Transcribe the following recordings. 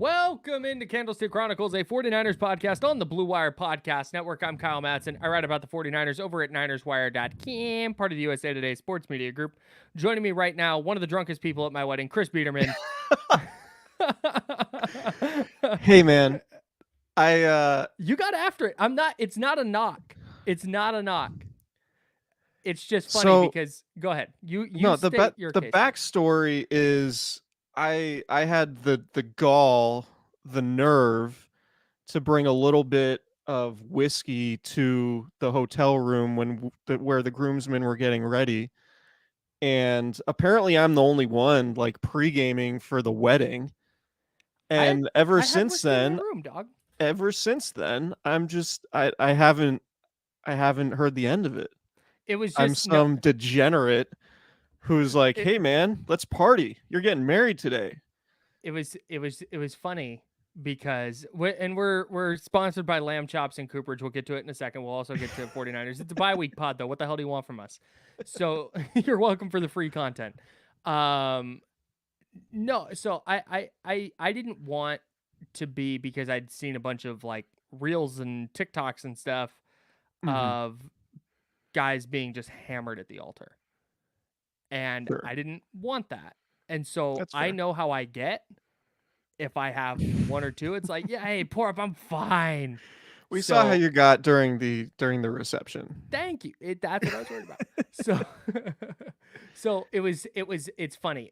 Welcome into Candlestick Chronicles, a 49ers podcast on the Blue Wire Podcast Network. I'm Kyle Madson. I write about the 49ers over at NinersWire.com, part of the USA Today Sports Media Group. Joining me right now, one of the drunkest people at my wedding, Chris Biderman. Hey, man. You got after it. It's not a knock. It's not a knock. It's just funny because, go ahead. You state your the case. backstory is I had the gall, the nerve to bring a little bit of whiskey to the hotel room where the groomsmen were getting ready, and apparently I'm the only one like pre-gaming for the wedding. And ever since then, I haven't heard the end of it. It was just I'm some degenerate who's like, hey man, let's party. You're getting married today. It was funny because we're sponsored by Lamb Chops and Cooperage. We'll get to it in a second. We'll also get to 49ers. It's a bye-week pod though. What the hell do you want from us? So you're welcome for the free content. No, so I didn't want to be, because I'd seen a bunch of like reels and TikToks and stuff of guys being just hammered at the altar. And Sure. I didn't want that. And so I know how I get. If I have one or two, it's like, yeah, hey, pour up, I'm fine. We saw how you got during the reception. Thank you. That's what I was worried about. So it's funny.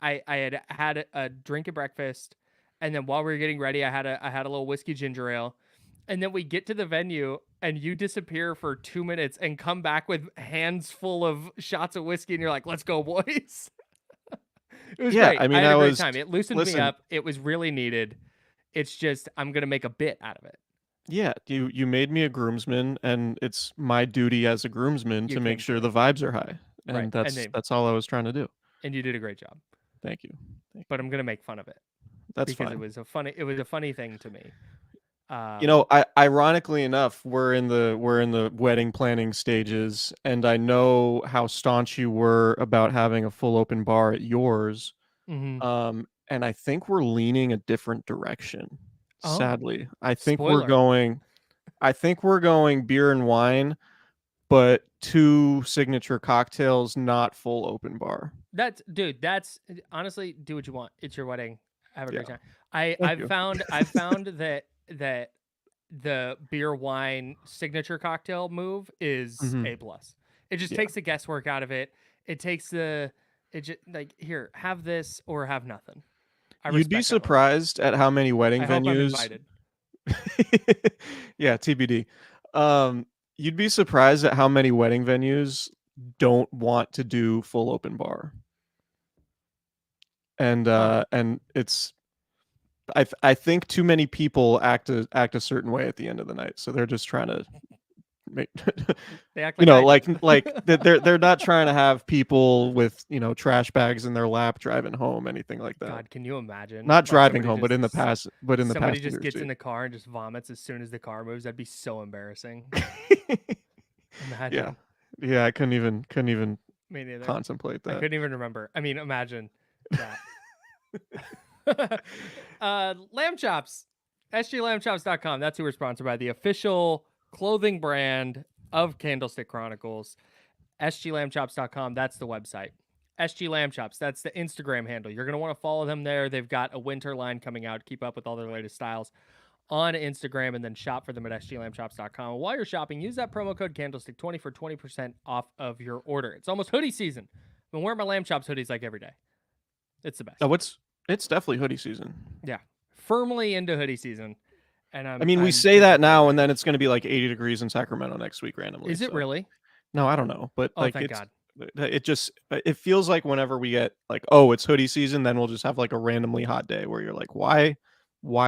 I had a drink at breakfast, and then while we were getting ready, I had a little whiskey ginger ale, and then we get to the venue, and you disappear for 2 minutes and come back with hands full of shots of whiskey, and you're like, "Let's go, boys." It was great. I mean, I had a great time. It loosened me up. It was really needed. It's just I'm gonna make a bit out of it. Yeah, you made me a groomsman, and it's my duty as a groomsman to make sure the vibes are high, and that's all I was trying to do. And you did a great job. Thank you. But I'm gonna make fun of it. That's because fine. It was a funny thing to me. Ironically enough, we're in the wedding planning stages, and I know how staunch you were about having a full open bar at yours. Mm-hmm. And I think we're leaning a different direction. Sadly, I think Spoiler. we're going beer and wine, but 2 signature cocktails, not full open bar. That's honestly, do what you want. It's your wedding. Have a great time. I've found that the beer wine signature cocktail move is A+. It just takes the guesswork out of it. It takes like, here, have this or have nothing. You'd be surprised at how many wedding venues. Hope I'm invited. Yeah, TBD. You'd be surprised at how many wedding venues don't want to do full open bar. And it's, I think too many people act a certain way at the end of the night, so they're just trying to make they act like they're not trying to have people with trash bags in their lap driving home, anything like that. God, can you imagine? Not driving home, but in the past, somebody just gets in the car and just vomits as soon as the car moves. That'd be so embarrassing. Imagine. Yeah, I couldn't even contemplate that. I couldn't even remember. I mean, imagine that. Lamb Chops, sglambchops.com. That's who we're sponsored by, the official clothing brand of Candlestick Chronicles. sglambchops.com. That's the website. SG Lamb Chops. That's the Instagram handle. You're going to want to follow them there. They've got a winter line coming out. Keep up with all their latest styles on Instagram, and then shop for them at sglambchops.com. While you're shopping, use that promo code Candlestick20 for 20% off of your order. It's almost hoodie season. I've been wearing my Lamb Chops hoodies like every day. It's the best. Oh, it's definitely hoodie season. Yeah, firmly into hoodie season. And we say that now, and then it's going to be like 80 degrees in Sacramento next week randomly. Is it really? No, I don't know, but thank God. It feels like whenever we get like, oh, it's hoodie season, then we'll just have like a randomly hot day where you're like, why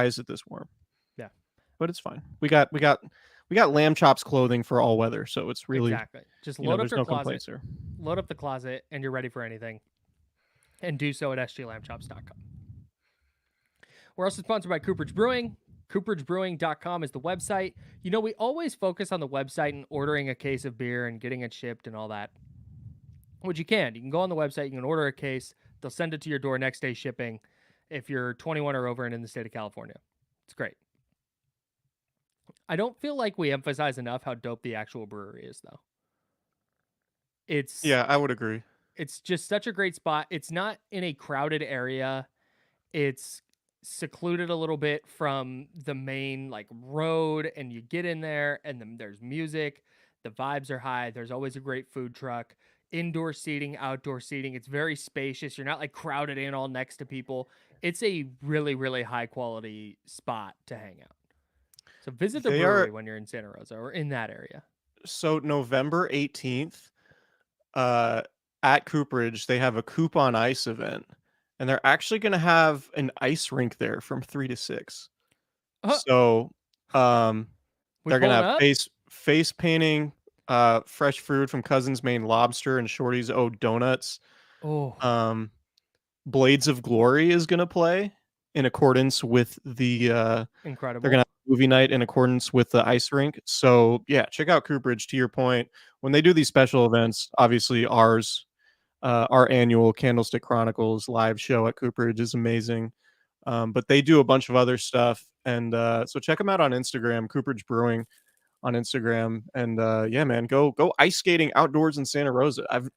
is it this warm? Yeah, but it's fine. We got Lamb Chops clothing for all weather, so it's really exactly. Just load up your closet. Load up the closet, and you're ready for anything. And do so at sglambchops.com. We're also sponsored by Cooperage Brewing. CooperageBrewing.com is the website. We always focus on the website and ordering a case of beer and getting it shipped and all that. Which you can. You can go on the website. You can order a case. They'll send it to your door next day shipping. if you're 21 or over and in the state of California. It's great. I don't feel like we emphasize enough how dope the actual brewery is, though. It's Yeah, I would agree. it's just such a great spot. It's not in a crowded area. It's secluded a little bit from the main like road, and you get in there and then there's music. The vibes are high. There's always a great food truck. Indoor seating, outdoor seating. It's very spacious. You're not like crowded in all next to people. It's a really, really high quality spot to hang out. So visit the They brewery are when you're in Santa Rosa or in that area. so November 18th, uh, at Cooperage, they have a Coop on Ice event, and they're actually going to have an ice rink there from 3 to 6. So, um, We they're gonna pulling have up? face painting, fresh food from Cousin's Maine Lobster and Shorty's O Donuts. Oh, Um, Blades of Glory is gonna play in accordance with the they're gonna incredible. have movie night in accordance with the ice rink. So yeah, check out Cooperage. To your point, when they do these special events, obviously our annual Candlestick Chronicles live show at Cooperage is amazing. But they do a bunch of other stuff, and so check them out on Instagram, Cooperage Brewing on Instagram, and yeah, man, go ice skating outdoors in Santa Rosa. As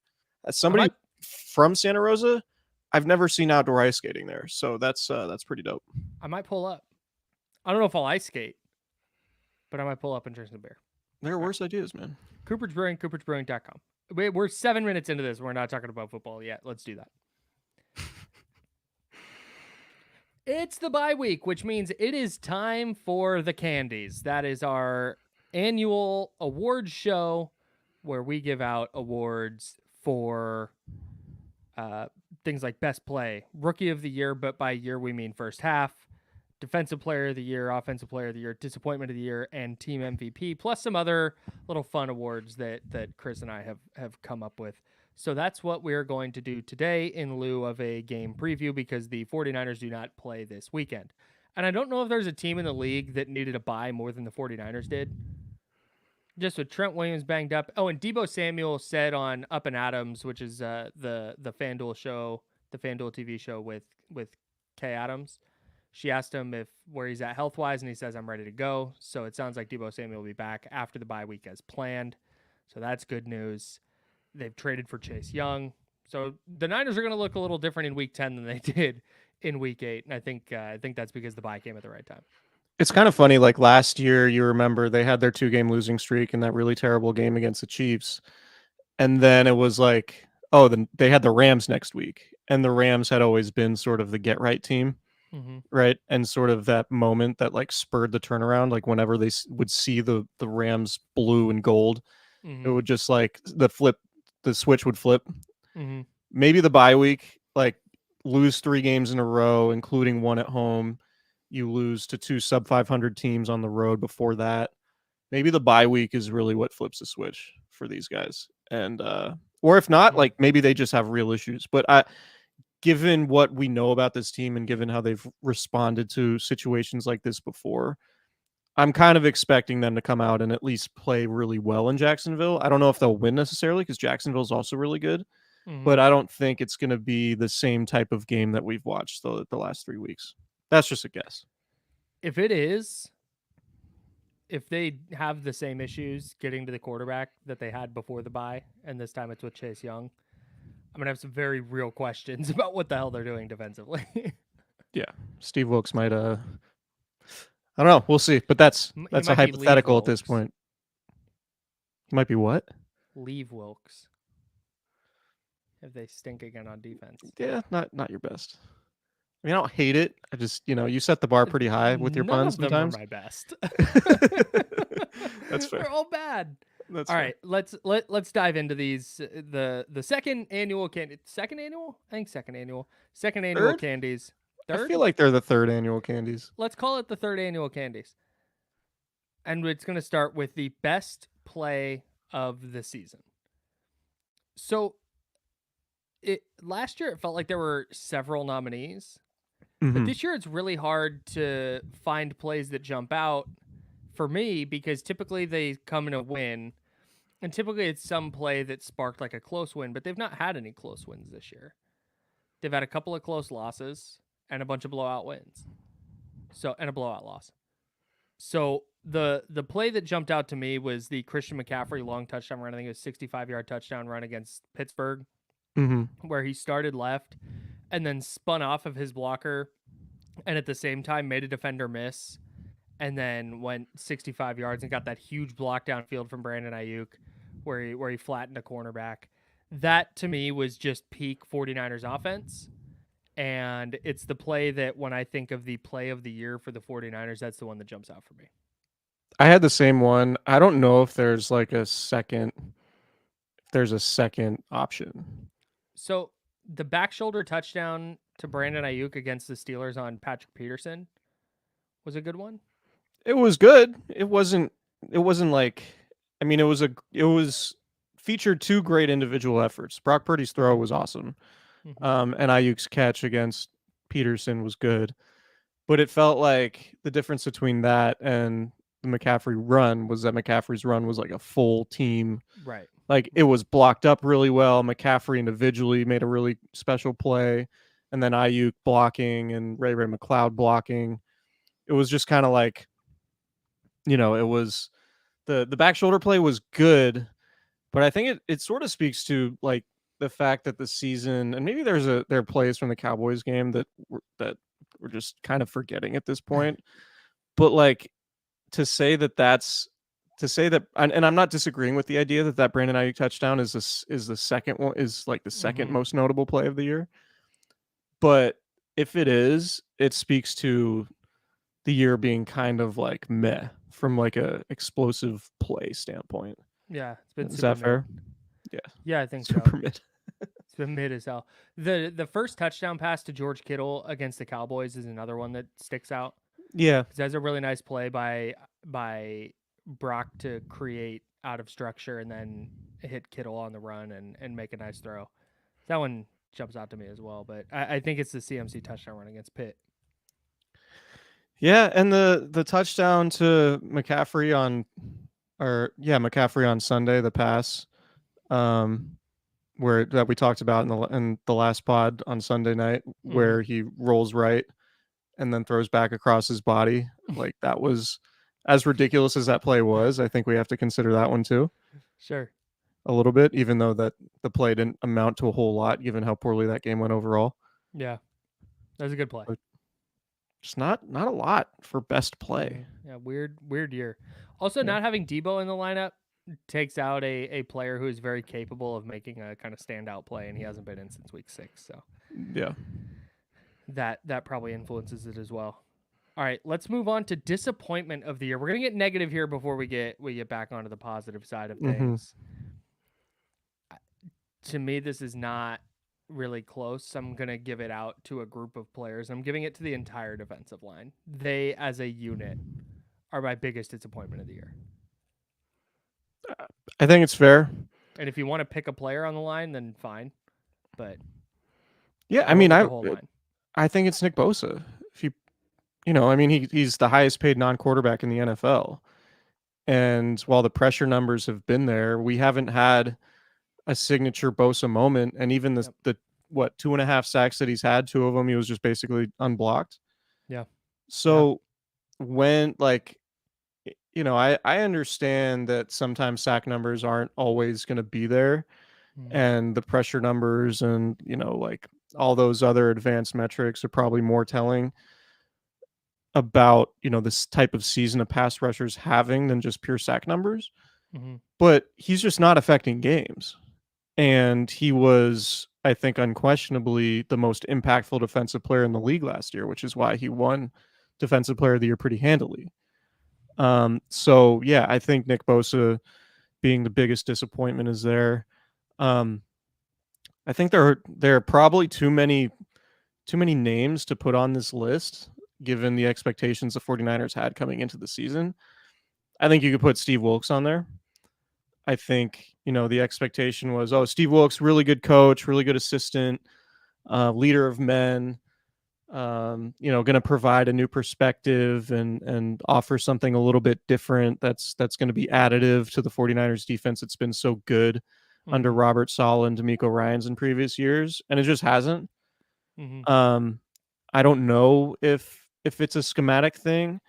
I somebody might from Santa Rosa, I've never seen outdoor ice skating there, so that's pretty dope. I might pull up. I don't know if I'll ice skate, but I might pull up and drink some beer. There are All right. worse ideas, man. Cooperage Brewing, CooperageBrewing.com. We're 7 minutes into this. We're not talking about football yet. Let's do that. It's the bye week, which means it is time for the Candies. That is our annual awards show where we give out awards for things like best play, rookie of the year, but by year we mean first half, defensive player of the year, offensive player of the year, disappointment of the year, and team MVP, plus some other little fun awards that Chris and I have come up with. So that's what we're going to do today in lieu of a game preview because the 49ers do not play this weekend. And I don't know if there's a team in the league that needed a bye more than the 49ers did. Just with Trent Williams banged up. Oh, and Deebo Samuel said on Up and Adams, which is the FanDuel show, the FanDuel TV show with Kay Adams. She asked him if where he's at health wise, and he says I'm ready to go. So it sounds like Deebo Samuel will be back after the bye week as planned. So that's good news. They've traded for Chase Young. So the Niners are going to look a little different in Week 10 than they did in Week 8, and I think that's because the bye came at the right time. It's kind of funny. Like last year, you remember they had their 2-game losing streak in that really terrible game against the Chiefs, and then it was like, oh, then they had the Rams next week, and the Rams had always been sort of the get right team. Mm-hmm. Right, and sort of that moment that like spurred the turnaround, like whenever they would see the Rams blue and gold, it would just like the switch would flip. Mm-hmm. Maybe the bye week, like lose 3 games in a row, including one at home. You lose to 2 sub 500 teams on the road before that. Maybe the bye week is really what flips the switch for these guys, and or if not, like maybe they just have real issues. But given what we know about this team and given how they've responded to situations like this before, I'm kind of expecting them to come out and at least play really well in Jacksonville. I don't know if they'll win necessarily because Jacksonville is also really good, but I don't think it's going to be the same type of game that we've watched the last 3 weeks. That's just a guess. If it is, if they have the same issues getting to the quarterback that they had before the bye, and this time it's with Chase Young, I'm gonna have some very real questions about what the hell they're doing defensively. Yeah, Steve Wilkes might. I don't know. We'll see. But that's a hypothetical at this point. He might be what? Leave Wilkes if they stink again on defense. Yeah, not your best. I mean, I don't hate it. I just, you set the bar pretty high with your puns sometimes. None of them are my best. That's fair. They're all bad. That's all fair. right. Let's dive into these. The second annual second annual Third? Candies. Third? I feel like they're the third annual Candies. Let's call it the third annual Candies. And it's going to start with the best play of the season. So last year it felt like there were several nominees. But this year it's really hard to find plays that jump out for me because typically they come in a win, and typically it's some play that sparked like a close win, but they've not had any close wins this year. They've had a couple of close losses. and a bunch of blowout wins. So and a blowout loss. So the play that jumped out to me was the Christian McCaffrey long touchdown run. I think it was 65-yard touchdown run against Pittsburgh, where he started left and then spun off of his blocker, and at the same time made a defender miss, and then went 65 yards and got that huge block downfield from Brandon Ayuk, where he flattened a cornerback. That to me was just peak 49ers offense. And it's the play that when I think of the play of the year for the 49ers, that's the one that jumps out for me. I had the same one. I don't know if there's like a second option. So the back shoulder touchdown to Brandon Ayuk against the Steelers on Patrick Peterson was a good one. It was good. It wasn't like, I mean, it was featured two great individual efforts. Brock Purdy's throw was awesome. And Ayuk's catch against Peterson was good. But it felt like the difference between that and the McCaffrey run was that McCaffrey's run was like a full team. Right. Like it was blocked up really well. McCaffrey individually made a really special play. And then Ayuk blocking and Ray McLeod blocking. It was just kind of like, it was the back shoulder play was good. But I think it sort of speaks to like the fact that the season, and maybe there are plays from the Cowboys game that we're just kind of forgetting at this point. But like to say that, and I'm not disagreeing with the idea that Brandon Ayuk touchdown is the second one, is like the second most notable play of the year. But if it is, it speaks to the year being kind of like meh from like a explosive play standpoint. Yeah, it's been is that fair? Yeah, I think super so. Mid. It's been mid as hell. The first touchdown pass to George Kittle against the Cowboys is another one that sticks out. Yeah, because that's a really nice play by Brock to create out of structure and then hit Kittle on the run and make a nice throw. That one jumps out to me as well, but I think it's the CMC touchdown run against Pitt. Yeah, and the touchdown to McCaffrey on Sunday, the pass, where that we talked about in the last pod on Sunday night, where he rolls right and then throws back across his body. Like that was, as ridiculous as that play was, I think we have to consider that one too. Sure. A little bit, even though that the play didn't amount to a whole lot, given how poorly that game went overall. Yeah, that was a good play. But just not a lot for best play. Yeah, weird year. Also, not having Debo in the lineup takes out a player who is very capable of making a kind of standout play, and he hasn't been in since week 6. So yeah, that probably influences it as well. All right, let's move on to disappointment of the year. We're gonna get negative here before we get back onto the positive side of things. To me, this is not really close. I'm gonna give it out to a group of players. I'm giving it to the entire defensive line. They, as a unit, are my biggest disappointment of the year. I think it's fair. And if you want to pick a player on the line, then fine. But yeah, I mean, I think it's Nick Bosa. If he's the highest paid non-quarterback in the NFL. And while the pressure numbers have been there, we haven't had a signature Bosa moment. And even the 2.5 sacks that he's had, 2 of them, he was just basically unblocked. Yeah. So when I understand that sometimes sack numbers aren't always going to be there, and the pressure numbers and like all those other advanced metrics are probably more telling about this type of season of pass rushers having than just pure sack numbers. But he's just not affecting games, and he was, I think, unquestionably the most impactful defensive player in the league last year, which is why he won Defensive Player of the Year pretty handily. So yeah, I think Nick Bosa being the biggest disappointment is there. I think there are probably too many names to put on this list, given the expectations the 49ers had coming into the season. I think you could put Steve Wilkes on there. I think, the expectation was, Steve Wilkes, really good coach, really good assistant, leader of men, going to provide a new perspective and offer something a little bit different that's going to be additive to the 49ers defense. It's been so good under Robert Saleh and DeMeco Ryans in previous years, and it just hasn't. I don't know if it's a schematic thing.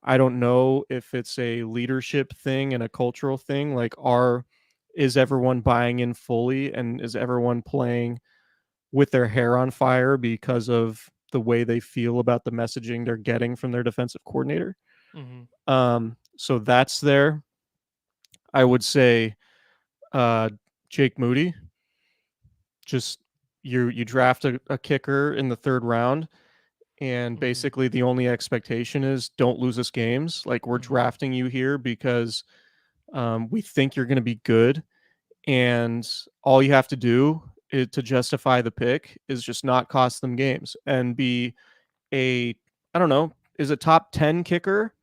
I don't know if it's a leadership thing and a cultural thing. Like, is everyone buying in fully, and is everyone playing with their hair on fire because of the way they feel about the messaging they're getting from their defensive coordinator? Mm-hmm. So that's there. I would say uh, Jake Moody. Just you draft a kicker in the third round, and Mm-hmm. basically the only expectation is don't lose us games. Like, we're Mm-hmm. drafting you here because we think you're going to be good, and all you have to do to justify the pick is just not cost them games and be a, I don't know, is a top 10 kicker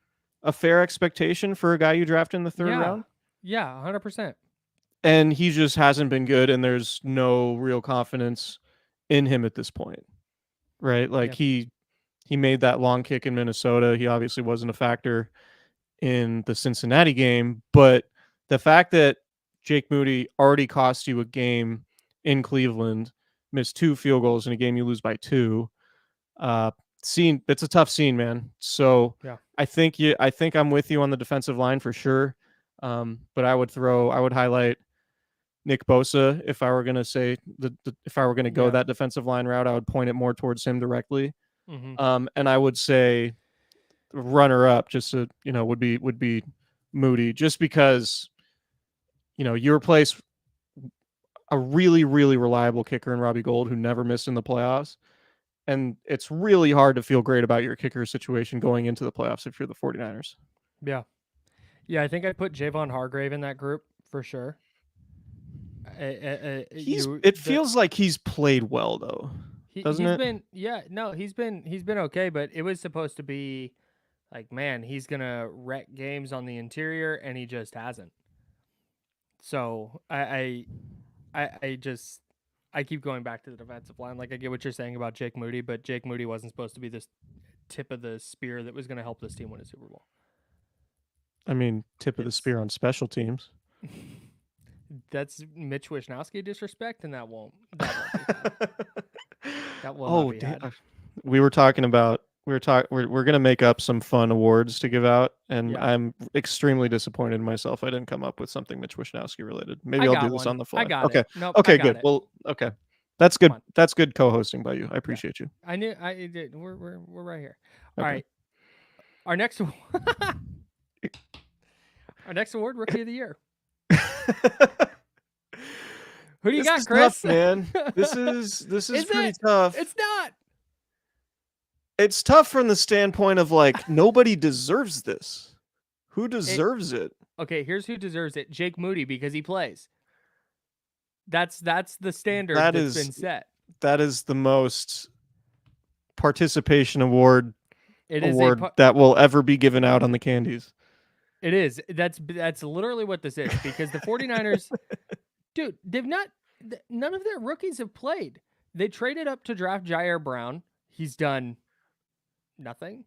a fair expectation for a guy you draft in the third Yeah. round? Yeah. 100%. And he just hasn't been good, and there's no real confidence in him at this point, right? Like, Yeah. he made that long kick in Minnesota. He obviously wasn't a factor in the Cincinnati game, but the fact that Jake Moody already cost you a game in Cleveland, missed 2 field goals in a game you lose by 2, uh, it's a tough scene, man. So Yeah. I think I'm with you on the defensive line for sure. But I would highlight Nick Bosa if I were gonna say if I were gonna go Yeah. that defensive line route, I would point it more towards him directly. Mm-hmm. And I would say runner up just to, would be Moody, just because you replace a really really reliable kicker in Robbie Gould who never missed in the playoffs, and it's really hard to feel great about your kicker situation going into the playoffs if you're the 49ers. Yeah. Yeah. I think I put Javon Hargrave in that group for sure. It feels like he's played well though, doesn't He's it? been, yeah, no, he's been okay, but it was supposed to be like, man, he's gonna wreck games on the interior, and he just hasn't. So I just I keep going back to the defensive line. Like, I get what you're saying about Jake Moody, but Jake Moody wasn't supposed to be this tip of the spear that was going to help this team win a Super Bowl. I mean, tip of the It's spear on special teams. that's Mitch Wishnowsky disrespect, and that won't be fine. That will not Oh, be had. we were talking about we're gonna make up some fun awards to give out, and Yeah, I'm extremely disappointed in myself. I didn't come up with something Mitch Wishnowsky related. Maybe I I'll do got this one. on the I fly. got Okay. it. Nope, I Okay, got good. it. Well, okay. That's Come good. on. That's good co-hosting by you. I Yeah, appreciate you. I knew I did. We're right here. All Okay. right, our next our next award, Rookie of the Year. Who do you This got, is tough, Chris? man. This is pretty it? tough. It's not. It's tough from the standpoint of, like, nobody deserves this. Who It deserves it? okay. Here's who deserves it: Jake Moody, because he plays. That's the standard That that's been is set. that is the most participation It is award that will ever be given out on the Candies. it is. That's literally what this is, because the 49ers, dude, none of their rookies have played. They traded up to draft Jair Brown. He's done nothing.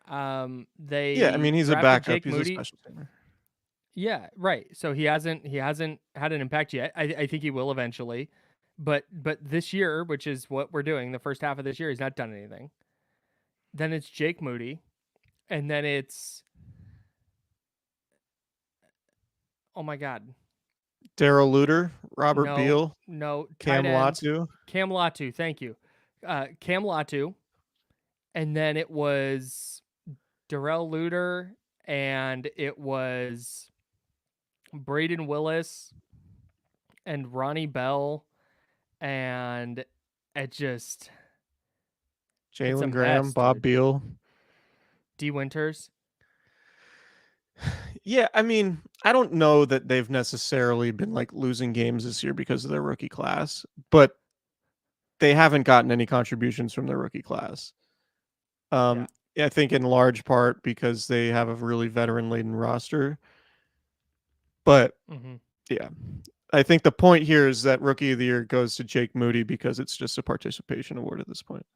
Yeah, I They mean, he's a drafted backup. Jake He's a Moody. special teamer. Yeah, right. So he hasn't had an impact yet. I think he will eventually. But this year, which is what we're doing, the first half of this year, he's not done anything. Then it's Jake Moody, and then it's, oh my god. Daryl Luter, Robert No, Beal, no, tight Cam end. Latu. Cam Latu, thank you. Cam Latu, and then it was Darrell Luter, and it was Braden Willis and Ronnie Bell, and it just it's a Jalen Graham, mess, Bob dude. Beal. D Winters. Yeah, I mean, I don't know that they've necessarily been, like, losing games this year because of their rookie class, but they haven't gotten any contributions from their rookie class. Yeah. Um, I think in large part because they have a really veteran laden roster. But Mm-hmm. yeah, I think the point here is that Rookie of the Year goes to Jake Moody because it's just a participation award at this point.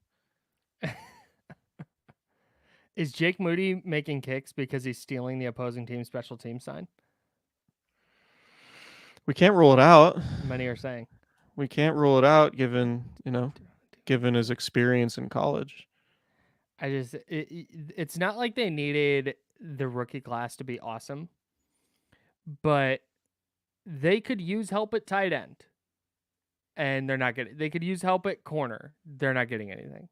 Is Jake Moody making kicks because he's stealing the opposing team's special team sign? We can't rule it out. Many are saying. We can't rule it out given, given his experience in college. It's not like they needed the rookie class to be awesome, but they could use help at tight end, and they're not getting. They could use help at corner. They're not getting anything.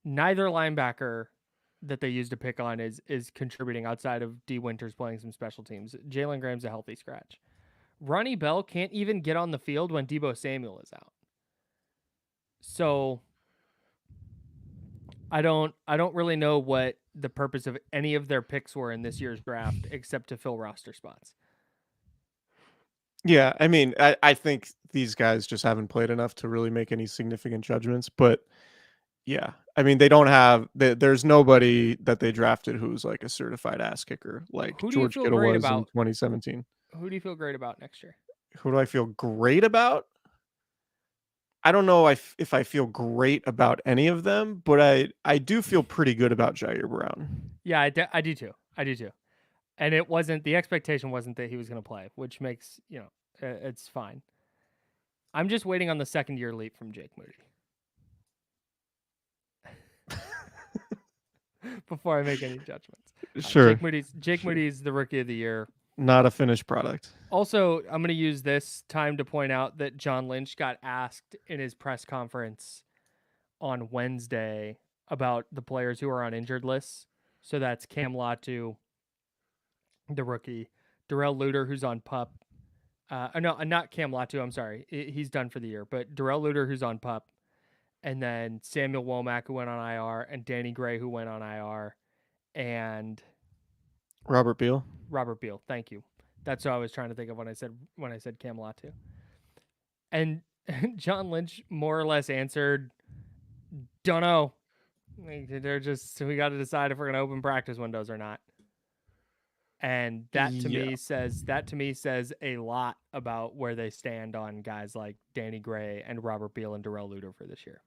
Neither linebacker that they used to pick on is contributing outside of D Winters playing some special teams. Jalen Graham's a healthy scratch. Ronnie Bell can't even get on the field when Deebo Samuel is out. So I don't really know what the purpose of any of their picks were in this year's draft except to fill roster spots. Yeah, I mean, I think these guys just haven't played enough to really make any significant judgments, but yeah, I mean, they don't have. There's nobody that they drafted who's like a certified ass kicker like Who do you George feel Kittle great was in about? 2017. Who do you feel great about next year? Who do I feel great about? I don't know if I feel great about any of them, but I do feel pretty good about Jair Brown. Yeah, I do too. I do too. And it wasn't the expectation wasn't that he was going to play, which makes it's fine. I'm just waiting on the second year leap from Jake Moody before I make any judgments. Sure, Jake Moody's the rookie of the year. not a finished product. Also, I'm going to use this time to point out that John Lynch got asked in his press conference on Wednesday about the players who are on injured lists. So that's Cam Latu, the rookie, Darrell Luter, who's on PUP. No, not Cam Latu. I'm sorry. He's done for the year. But Darrell Luter, who's on PUP. And then Samuel Womack, who went on IR. And Danny Gray, who went on IR. And Robert Beal. Thank you. That's what I was trying to think of when I said Cam Latu. And John Lynch more or less answered, don't know. They're just, we got to decide if we're going to open practice windows or not. And that to me says a lot about where they stand on guys like Danny Gray and Robert Beal and Darrell Luter for this year.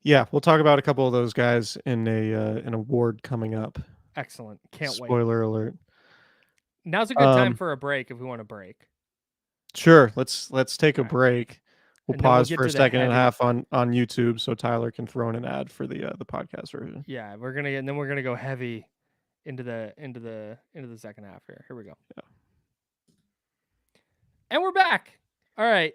Yeah, we'll talk about a couple of those guys in an award coming up. Excellent. Can't wait. Spoiler alert. Now's a good time for a break if we want to break. Sure, let's take a break. We'll pause for a second and a half on YouTube so Tyler can throw in an ad for the podcast version. Yeah, we're gonna go heavy into the second half here. Here we go. Yeah. And we're back. All right.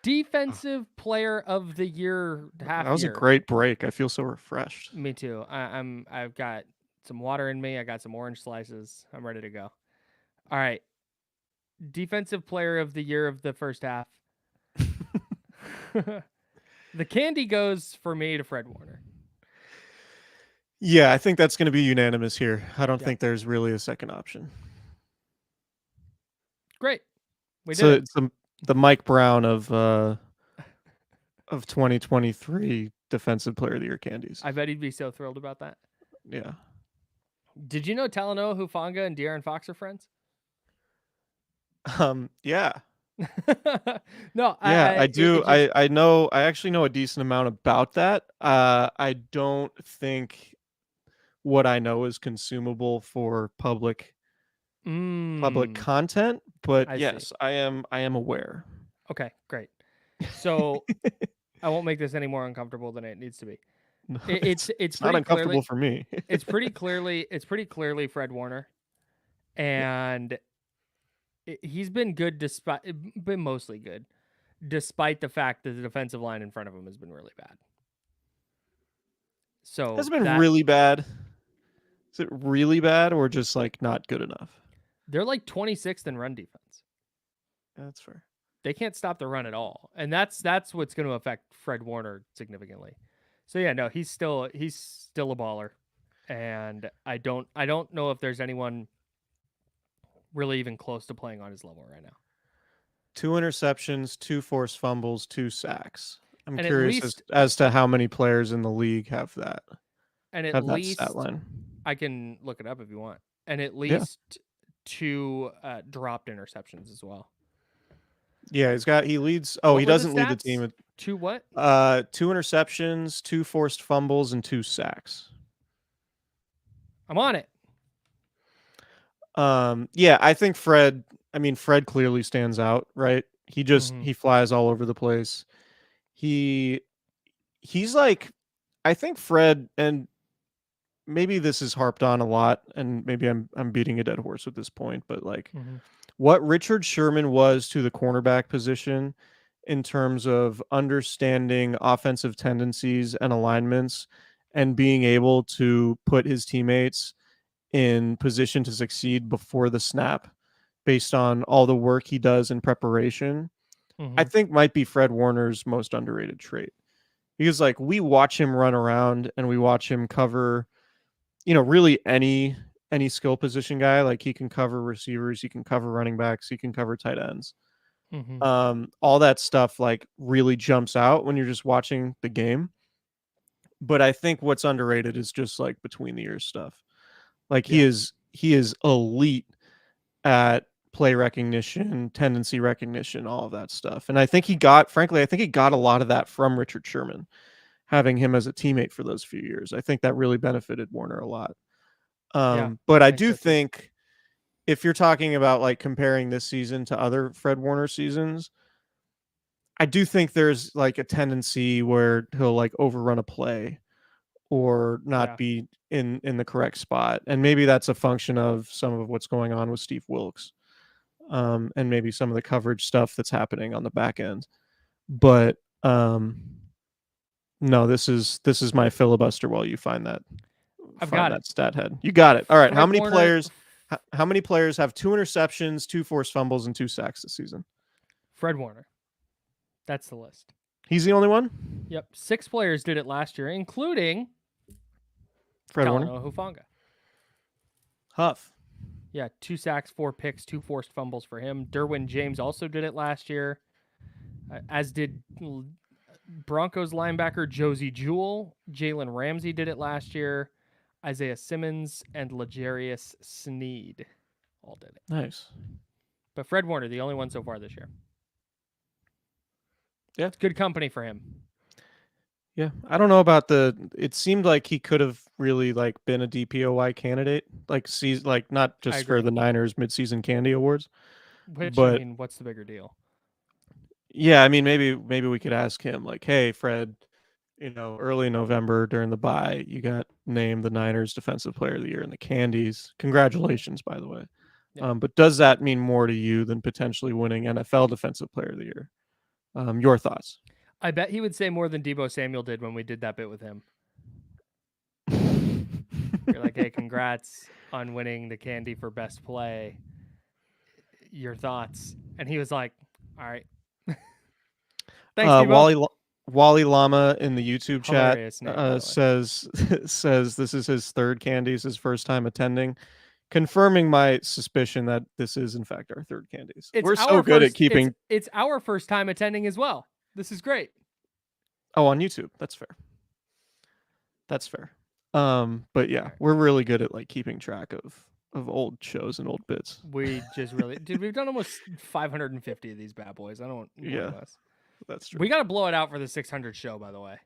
Defensive player of the year half. That was a great break. I feel so refreshed. Me too. I've got some water in me. I got some orange slices. I'm ready to go. All right. Defensive player of the year of the first half. The candy goes for me to Fred Warner. Yeah, I think that's going to be unanimous here. I don't think there's really a second option. Great. We did It's the Mike Brown of 2023 Defensive Player of the Year Candies. I bet he'd be so thrilled about that. Yeah. Did you know Talanoa Hufanga and De'Aaron Fox are friends? Yeah. No, yeah, I do. I know. I actually know a decent amount about that. I don't think what I know is consumable for public content, but yes, I am aware. Okay, great. So I won't make this any more uncomfortable than it needs to be. No, it's not uncomfortable for me. it's pretty clearly Fred Warner, and he's been good been mostly good, despite the fact that the defensive line in front of him has been really bad. So has it been really bad? Is it really bad or just like not good enough? They're like 26th in run defense. That's fair. They can't stop the run at all, and that's what's going to affect Fred Warner significantly. So yeah, no, he's still a baller, and I don't know if there's anyone really even close to playing on his level right now. 2 interceptions, 2 forced fumbles, 2 sacks. I'm curious as to how many players in the league have that. And at least that stat line. I can look it up if you want. And at least 2 dropped interceptions as well. Yeah, he leads. Oh, he doesn't lead the team with 2 what? 2 interceptions, 2 forced fumbles, and 2 sacks. I'm on it. Yeah, I think Fred clearly stands out, right? He just he flies all over the place. He's like, I think Fred, and maybe this is harped on a lot, and maybe I'm beating a dead horse at this point, but like Mm-hmm. what Richard Sherman was to the cornerback position in terms of understanding offensive tendencies and alignments and being able to put his teammates in position to succeed before the snap based on all the work he does in preparation, I Mm-hmm. think might be Fred Warner's most underrated trait. Because like we watch him run around and we watch him cover, really any skill position guy. Like he can cover receivers, he can cover running backs, he can cover tight ends. Mm-hmm. All that stuff like really jumps out when you're just watching the game. But I think what's underrated is just like between the ears stuff. Like he Yeah. is elite at play recognition, tendency recognition, all of that stuff. And I think frankly, I think he got a lot of that from Richard Sherman, having him as a teammate for those few years. I think that really benefited Warner a lot. Yeah. But I think do so too. think if you're talking about like comparing this season to other Fred Warner seasons, I do think there's like a tendency where he'll like overrun a play or not Yeah. be in the correct spot. And maybe that's a function of some of what's going on with Steve Wilkes. And maybe some of the coverage stuff that's happening on the back end. But no, this is my filibuster while you find that I've got it. stat head. You got it. All right. How Fred many Warner. players how many players have 2 interceptions, 2 forced fumbles, and 2 sacks this season? Fred Warner. That's the list. He's the only one? Yep. 6 players did it last year, including Fred Warner? Talanoa Hufanga. Huff. Yeah, 2 sacks, 4 picks, 2 forced fumbles for him. Derwin James also did it last year, as did Broncos linebacker Josie Jewell. Jalen Ramsey did it last year. Isaiah Simmons and L'Jarius Sneed all did it. Nice. But Fred Warner, the only one so far this year. Yeah. It's good company for him. Yeah. I don't know about it seemed like he could have really like been a DPOY candidate, like not just for agree. the Niners midseason candy awards. Which, I But mean, what's the bigger deal? yeah, I mean maybe we could ask him like, "Hey, Fred, early November during the bye, you got named the Niners Defensive Player of the Year in the Candies. Congratulations, by the way. Yeah. But does that mean more to you than potentially winning NFL Defensive Player of the Year? Your thoughts?" I bet he would say more than Deebo Samuel did when we did that bit with him. You're like, hey, congrats on winning the candy for best play. Your thoughts? And he was like, all right. Thanks, Deebo. Wally Llama in the YouTube chat Hilarious name, by the way. says this is his third Candies, his first time attending, confirming my suspicion that this is in fact our third Candies. We're so good at keeping. It's our first time attending as well. This is great. Oh, on YouTube. That's fair. That's fair. But yeah, we're really good at like keeping track of old shows and old bits. We just really dude, we've done almost 550 of these bad boys. I don't Yeah, that's true. We gotta blow it out for the 600 show, by the way.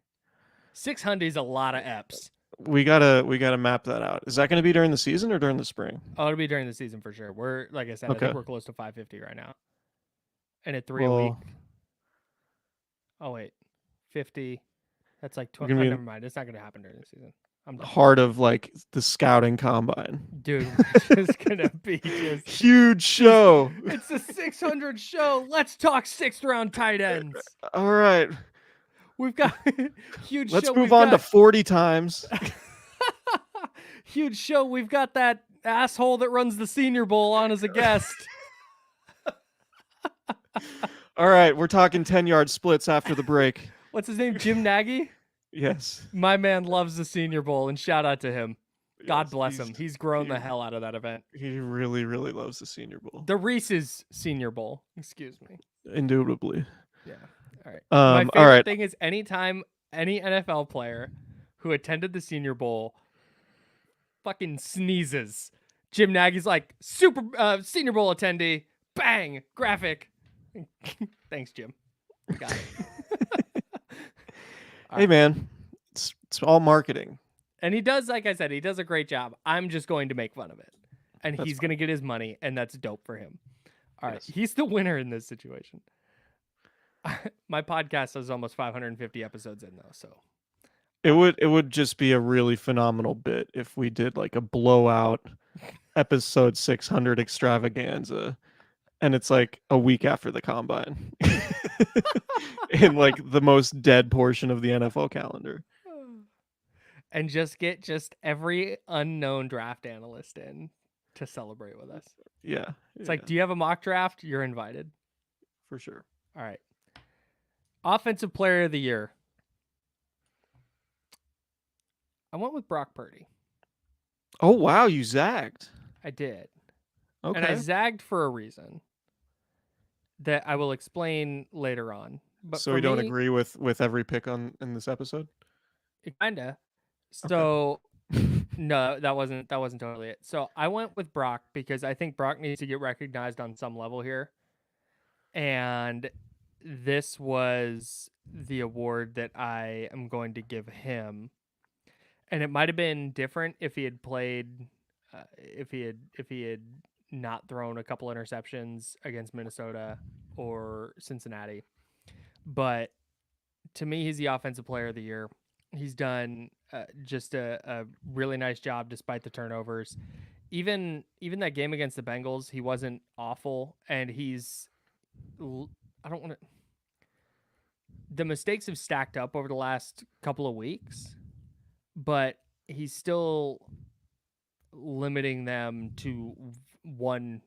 600 is a lot of eps. We gotta map that out. Is that gonna be during the season or during the spring? Oh, it'll be during the season for sure. We're like I said, I think we're close to 550 right now. And at 3 a week. Oh wait. 50. That's like 20. Oh, never mind. It's not gonna happen during the season. I'm done. Heart of like the scouting combine. Dude, it's gonna be just huge show. It's the 600 show. Let's talk 6th round tight ends. All right. We've got huge Let's show. move on to 40 times. Huge show. We've got that asshole that runs the Senior Bowl on as a guest. All right, we're talking 10-yard splits after the break. What's his name? Jim Nagy? Yes. My man loves the Senior Bowl, and shout out to him. God Yes, bless him. He's grown the hell out of that event. He really, really loves the Senior Bowl. The Reese's Senior Bowl. Excuse me. Indubitably. Yeah. All right. My favorite thing is anytime any NFL player who attended the Senior Bowl fucking sneezes, Jim Nagy's like, Senior Bowl attendee, bang, graphic. Thanks, Jim. Got it. Hey, man, it's all marketing. And he does, like I said, he does a great job. I'm just going to make fun of it. And he's going to get his money, and that's dope for him. All right. He's the winner in this situation. My podcast has almost 550 episodes in though, so It would just be a really phenomenal bit if we did like a blowout episode 600 extravaganza, and it's like a week after the combine, in like the most dead portion of the NFL calendar. and just get just every unknown draft analyst in to celebrate with us. Yeah, It's yeah, like, do you have a mock draft? You're invited. for sure. All right. Offensive player of the year. I went with Brock Purdy. Oh wow, you zagged. I did. And I Okay, zagged for a reason that I will explain later on. But so for we don't me, agree with every pick on in this episode. kinda. Okay. So no, that wasn't totally it. So I went with Brock because I think Brock needs to get recognized on some level here. And this was the award that I am going to give him. And it might have been different if he had played, if he had not thrown a couple interceptions against Minnesota or Cincinnati. But to me, he's the offensive player of the year. He's done just a really nice job despite the turnovers. Even that game against the Bengals, he wasn't awful, and I don't want to. The mistakes have stacked up over the last couple of weeks, but he's still limiting them to one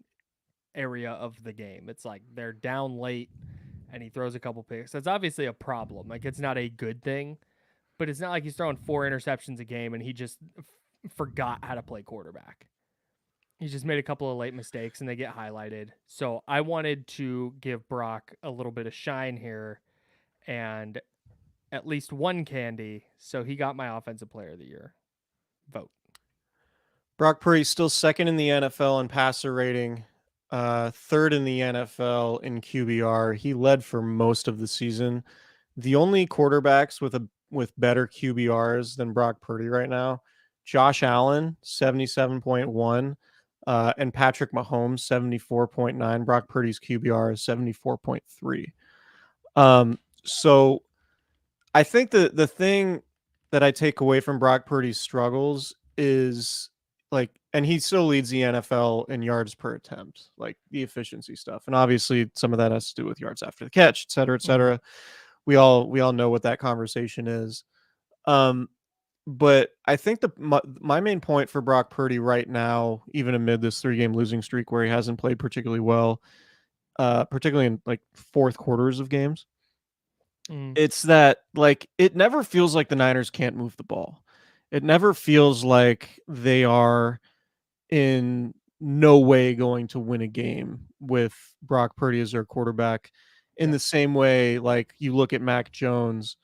area of the game. It's like they're down late and he throws a couple picks. That's obviously a problem. Like, it's not a good thing, but it's not like he's throwing 4 interceptions a game and he just forgot how to play quarterback. He just made a couple of late mistakes and they get highlighted. So I wanted to give Brock a little bit of shine here and at least one candy. So he got my offensive player of the year vote. Brock Purdy still second in the NFL in passer rating, third in the NFL in QBR. He led for most of the season. The only quarterbacks with better QBRs than Brock Purdy right now, Josh Allen 77.1, and Patrick Mahomes 74.9. Brock Purdy's QBR is 74.3. So I think the thing that I take away from Brock Purdy's struggles is like, and he still leads the NFL in yards per attempt, like the efficiency stuff, and obviously some of that has to do with yards after the catch, et cetera, et Mm-hmm. cetera. We all know what that conversation is. Um, but I think my main point for Brock Purdy right now, even amid this 3-game losing streak where he hasn't played particularly well, particularly in like fourth quarters of games, Mm. it's that like it never feels like the Niners can't move the ball. It never feels like they are in no way going to win a game with Brock Purdy as their quarterback. In Yeah. the same way, like you look at Mac Jones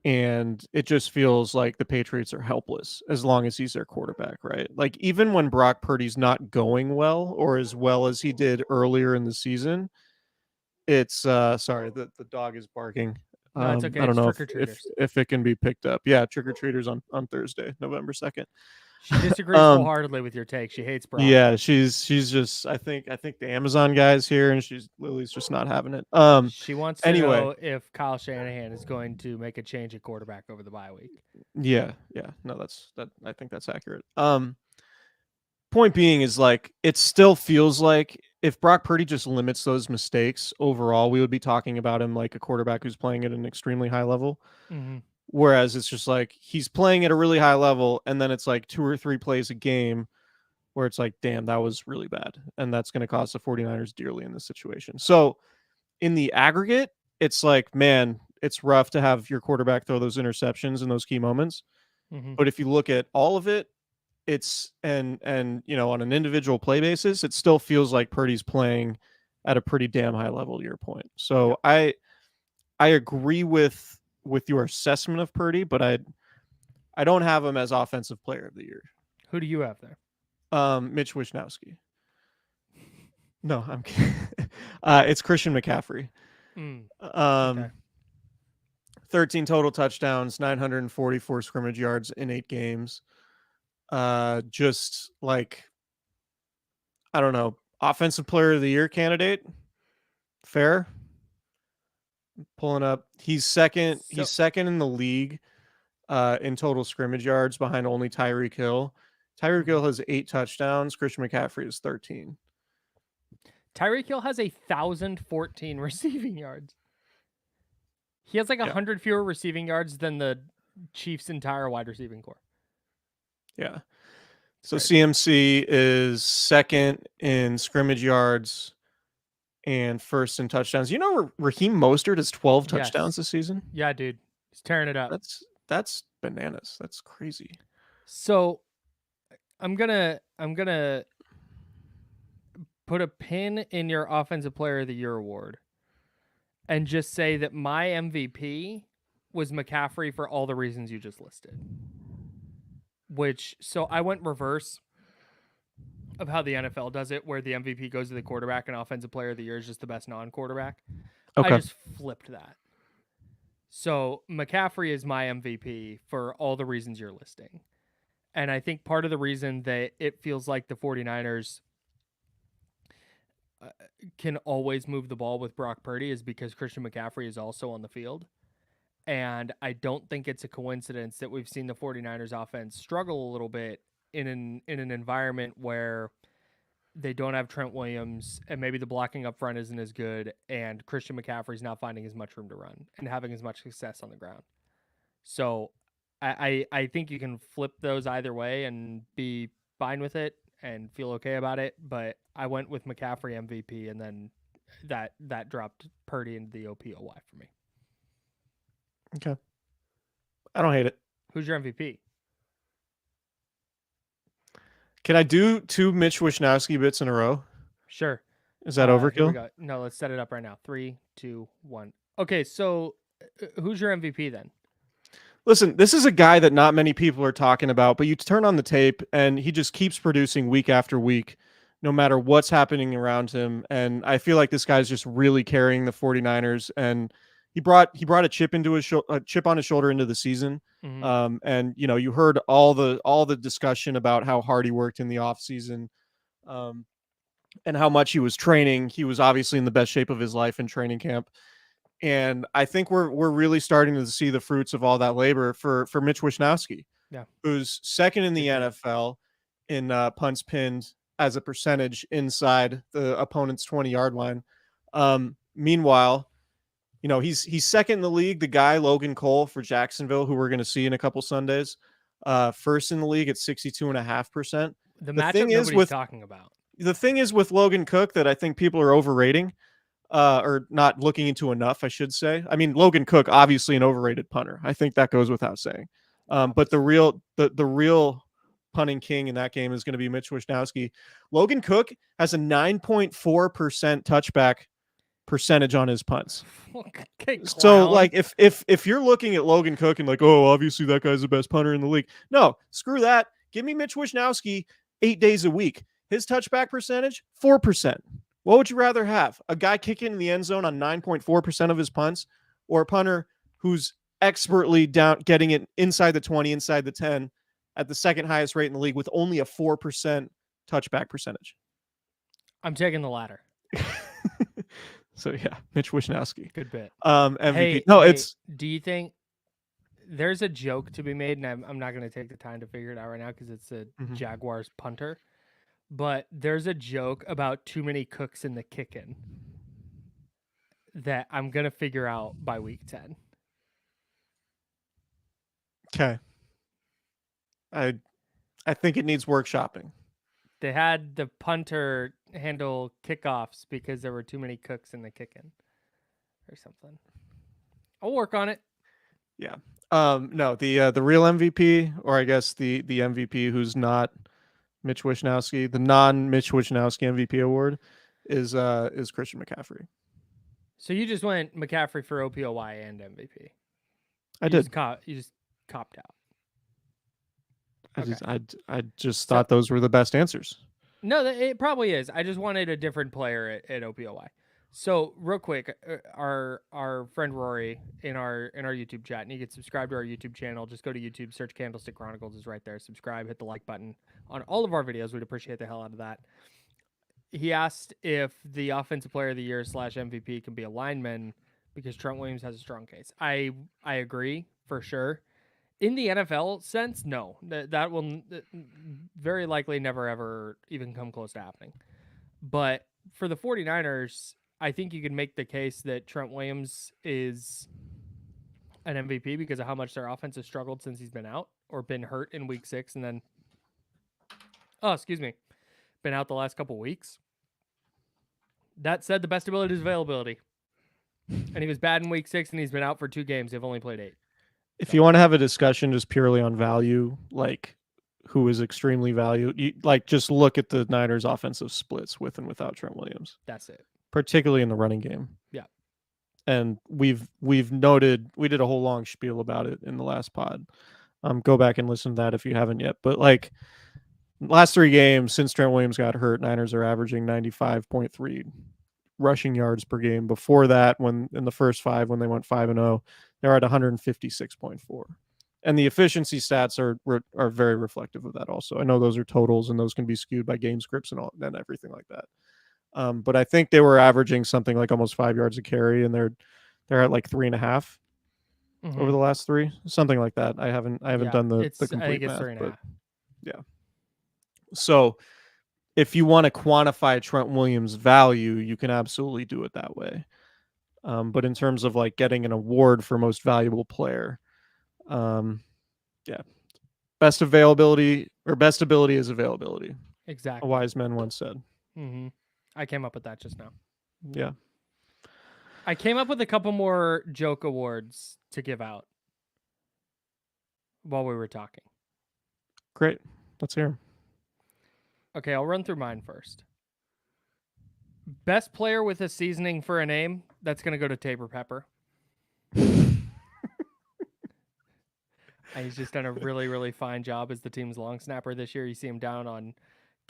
and it just feels like the Patriots are helpless as long as he's their quarterback, right? Like even when Brock Purdy's not going well or as well as he did earlier in the season, it's sorry, the dog is barking. No, it's okay. I don't It's know trick if or treaters. if it can be picked up. Yeah, trick or treaters on Thursday, November 2nd. She disagrees um wholeheartedly with your take. She hates Brock. yeah, she's just I think the Amazon guy's here and Lily's just not having it. She wants to Anyway, know if Kyle Shanahan is going to make a change at quarterback over the bye week. yeah. No, that I think that's accurate. Point being is like it still feels like if Brock Purdy just limits those mistakes overall, we would be talking about him like a quarterback who's playing at an extremely high level. Mm-hmm. Whereas it's just like he's playing at a really high level, and then it's like 2 or 3 plays a game where it's like, damn, that was really bad. And that's going to cost the 49ers dearly in this situation. So in the aggregate, it's like, man, it's rough to have your quarterback throw those interceptions in those key moments. Mm-hmm. But if you look at all of it, it's and you know, on an individual play basis, it still feels like Purdy's playing at a pretty damn high level to your point. So Yep. I agree with your assessment of Purdy, but I don't have him as offensive player of the year. Who do you have there? Mitch Wishnowsky. No, I'm kidding. It's Christian McCaffrey. Mm, okay. 13 total touchdowns, 944 scrimmage yards in 8 games. Just like, I don't know, offensive player of the year candidate. Fair. Pulling up. He's second. So He's second in the league in total scrimmage yards behind only Tyreek Hill. Tyreek Hill has 8 touchdowns. Christian McCaffrey is 13. Tyreek Hill has 1,014 receiving yards. He has like Yeah. 100 fewer receiving yards than the Chiefs' entire wide receiving core. Yeah. So Right. CMC is second in scrimmage yards and first in touchdowns. You know, Raheem Mostert has 12 touchdowns Yes. this season. Yeah, dude. He's tearing it up. That's bananas. That's crazy. So I'm gonna put a pin in your Offensive Player of the Year award and just say that my MVP was McCaffrey for all the reasons you just listed. So I went reverse of how the NFL does it, where the MVP goes to the quarterback and Offensive Player of the Year is just the best non-quarterback. I Okay. just flipped that. So McCaffrey is my MVP for all the reasons you're listing. And I think part of the reason that it feels like the 49ers can always move the ball with Brock Purdy is because Christian McCaffrey is also on the field. And I don't think it's a coincidence that we've seen the 49ers offense struggle a little bit in an environment where they don't have Trent Williams and maybe the blocking up front isn't as good and Christian McCaffrey's not finding as much room to run and having as much success on the ground. So I think you can flip those either way and be fine with it and feel okay about it. But I went with McCaffrey MVP, and then that dropped Purdy into the OPOY for me. Okay. I don't hate it. Who's your MVP? Can I do 2 Mitch Wishnowsky bits in a row? Sure. Is that Here we overkill? go. No, let's set it up right now. 3, 2, 1. Okay, so who's your MVP then? Listen, this is a guy that not many people are talking about, but you turn on the tape and he just keeps producing week after week, no matter what's happening around him. And I feel like this guy's just really carrying the 49ers. And he brought a chip into a chip on his shoulder into the season. Mm-hmm. And you know, you heard all the discussion about how hard he worked in the offseason, and how much he was training. He was obviously in the best shape of his life in training camp. And I think we're really starting to see the fruits of all that labor for Mitch Wishnowsky, Yeah. who's second in the Good pick. NFL in punts pinned as a percentage inside the opponent's 20-yard line. Meanwhile, you know, he's second in the league. The guy Logan Cole for Jacksonville, who we're going to see in a couple Sundays, first in the league at 62.5%. The The matchup thing is nobody's talking about. The thing is with Logan Cook that I think people are overrating. Or not looking into enough, I should say. I mean, Logan Cook, obviously an overrated punter. I think that goes without saying. But the real punting king in that game is going to be Mitch Wishnowsky. Logan Cook has a 9.4% touchback percentage on his punts. Okay, So, clown. like, if you're looking at Logan Cook and like, oh, obviously that guy's the best punter in the league. No, screw that. Give me Mitch Wishnowsky 8 days a week. His touchback percentage, 4%. What would you rather have? A guy kicking in the end zone on 9.4% of his punts, or a punter who's expertly down getting it inside the 20, inside the 10 at the second highest rate in the league with only a 4% touchback percentage? I'm taking the latter. So yeah, Mitch Wishnowsky. Good bit. MVP. Hey, No, hey, it's do you think there's a joke to be made, and I'm not going to take the time to figure it out right now because it's a Jaguars punter, but there's a joke about too many cooks in the kickin' that I'm going to figure out by week 10. okay. I think it needs workshopping. They had the punter handle kickoffs because there were too many cooks in the kickin' or something. I'll work on it. Yeah. No, the real MVP, or I guess the MVP who's not Mitch Wishnowsky, the non-Mitch Wishnowsky MVP award is Christian McCaffrey. So you just went McCaffrey for OPOY and MVP. I did. You just copped out. I just thought those were the best answers. No, it probably is. I just wanted a different player at OPOY. So real quick, our friend Rory in our YouTube chat, and you can subscribe to our YouTube channel. Just go to YouTube, search Candlestick Chronicles is right there. Subscribe, hit the like button on all of our videos. We'd appreciate the hell out of that. He asked if the Offensive Player of the Year / MVP can be a lineman because Trent Williams has a strong case. I agree for sure. In the NFL sense, no. That will very likely never ever even come close to happening. But for the 49ers, I think you can make the case that Trent Williams is an MVP because of how much their offense has struggled since he's been out or been hurt in week 6 and then been out the last couple weeks. That said, the best ability is availability. And he was bad in week 6 and he's been out for 2 games. They've only played 8. If you want to have a discussion just purely on value, like who is extremely valued, like just look at the Niners offensive splits with and without Trent Williams. That's it. Particularly in the running game. Yeah. And we've noted, we did a whole long spiel about it in the last pod. Go back and listen to that if you haven't yet. But like last 3 games since Trent Williams got hurt, Niners are averaging 95.3 rushing yards per game. Before that, when in the first 5, when they went 5-0, they're at 156.4. And the efficiency stats are very reflective of that also. I know those are totals and those can be skewed by game scripts and everything like that. But I think they were averaging something like almost 5 yards a carry, and they're at like 3.5 over the last 3, something like that. I haven't done the complete I think it's math, 3.5. Yeah. So if you want to quantify Trent Williams' value, you can absolutely do it that way. But in terms of like getting an award for most valuable player, best availability or best ability is availability. Exactly. A wise man once said. Mm-hmm. I came up with that just now. Yeah. I came up with a couple more joke awards to give out while we were talking. Great. Let's hear them. Okay, I'll run through mine first. Best player with a seasoning for a name, that's going to go to Tabor Pepper. He's just done a really, really fine job as the team's long snapper this year. You see him down on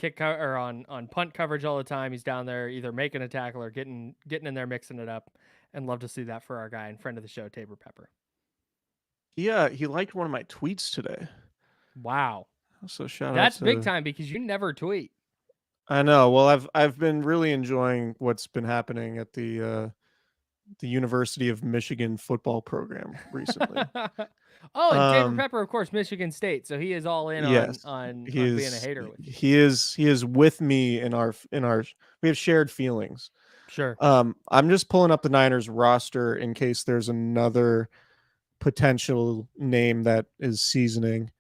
on punt coverage all the time. He's down there either making a tackle or getting in there, mixing it up, and love to see that for our guy and friend of the show, Tabor Pepper. Yeah, he liked one of my tweets today. Wow. So shout That's out to... big time because you never tweet. I know. Well, I've been really enjoying what's been happening at the University of Michigan football program recently. And Tabor Pepper, of course, Michigan State. So he is all in on being a hater with you. He is with me in our we have shared feelings. Sure. I'm just pulling up the Niners roster in case there's another potential name that is seasoning.